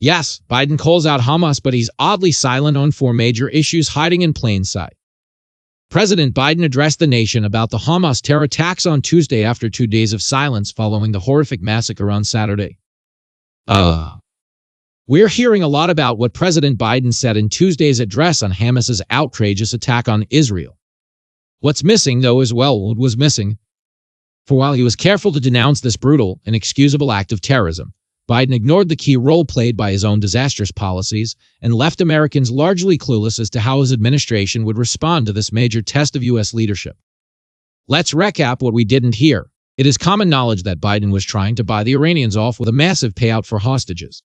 Yes, Biden calls out Hamas, but he's oddly silent on four major issues hiding in plain sight. President Biden addressed the nation about the Hamas terror attacks on Tuesday after 2 days of silence following the horrific massacre on Saturday. We're hearing a lot about what President Biden said in Tuesday's address on Hamas's outrageous attack on Israel. What's missing, though, is what was missing. For while he was careful to denounce this brutal, inexcusable act of terrorism, Biden ignored the key role played by his own disastrous policies and left Americans largely clueless as to how his administration would respond to this major test of U.S. leadership. Let's recap what we didn't hear. It is common knowledge that Biden was trying to buy the Iranians off with a massive payout for hostages.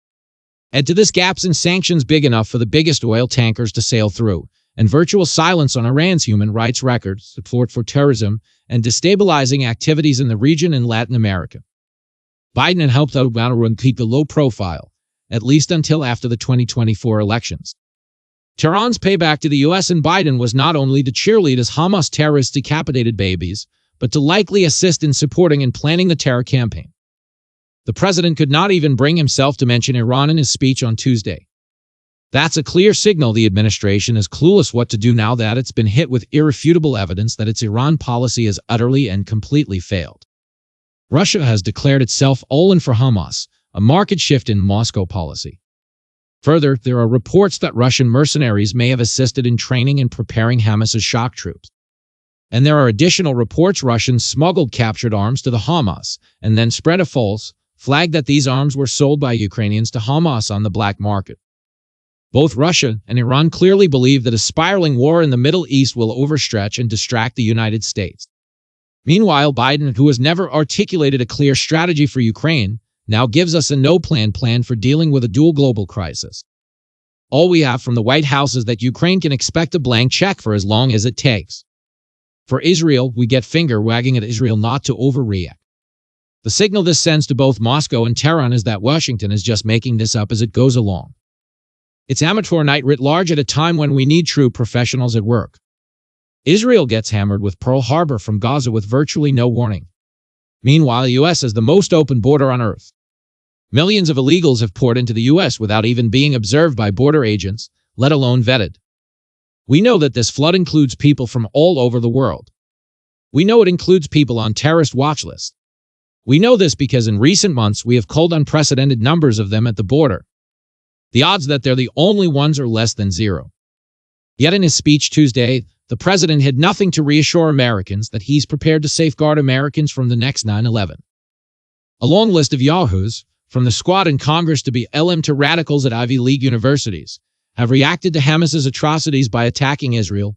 Add to this gaps in sanctions big enough for the biggest oil tankers to sail through, and virtual silence on Iran's human rights record, support for terrorism, and destabilizing activities in the region and Latin America. Biden had helped Iran keep a low profile, at least until after the 2024 elections. Tehran's payback to the U.S. and Biden was not only to cheerlead as Hamas terrorists decapitated babies, but to likely assist in supporting and planning the terror campaign. The president could not even bring himself to mention Iran in his speech on Tuesday. That's a clear signal the administration is clueless what to do now that it's been hit with irrefutable evidence that its Iran policy has utterly and completely failed. Russia has declared itself all in for Hamas, a marked shift in Moscow policy. Further, there are reports that Russian mercenaries may have assisted in training and preparing Hamas's shock troops. And there are additional reports Russians smuggled captured arms to the Hamas and then spread a false flag that these arms were sold by Ukrainians to Hamas on the black market. Both Russia and Iran clearly believe that a spiraling war in the Middle East will overstretch and distract the United States. Meanwhile, Biden, who has never articulated a clear strategy for Ukraine, now gives us a no-plan for dealing with a dual global crisis. All we have from the White House is that Ukraine can expect a blank check for as long as it takes. For Israel, we get finger-wagging at Israel not to overreact. The signal this sends to both Moscow and Tehran is that Washington is just making this up as it goes along. It's amateur night writ large at a time when we need true professionals at work. Israel gets hammered with Pearl Harbor from Gaza with virtually no warning. Meanwhile, the U.S. has the most open border on Earth. Millions of illegals have poured into the U.S. without even being observed by border agents, let alone vetted. We know that this flood includes people from all over the world. We know it includes people on terrorist watch lists. We know this because in recent months we have culled unprecedented numbers of them at the border. The odds that they're the only ones are less than zero. Yet in his speech Tuesday, the president had nothing to reassure Americans that he's prepared to safeguard Americans from the next 9/11. A long list of yahoos, from the squad in Congress to BLM to radicals at Ivy League universities, have reacted to Hamas's atrocities by attacking Israel.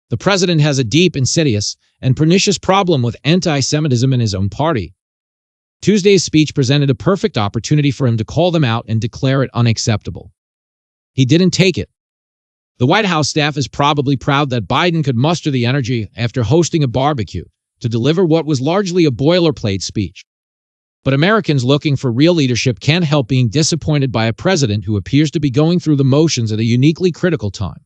The president has a deep, insidious, and pernicious problem with anti-Semitism in his own party. Tuesday's speech presented a perfect opportunity for him to call them out and declare it unacceptable. He didn't take it. The White House staff is probably proud that Biden could muster the energy after hosting a barbecue to deliver what was largely a boilerplate speech. But Americans looking for real leadership can't help being disappointed by a president who appears to be going through the motions at a uniquely critical time.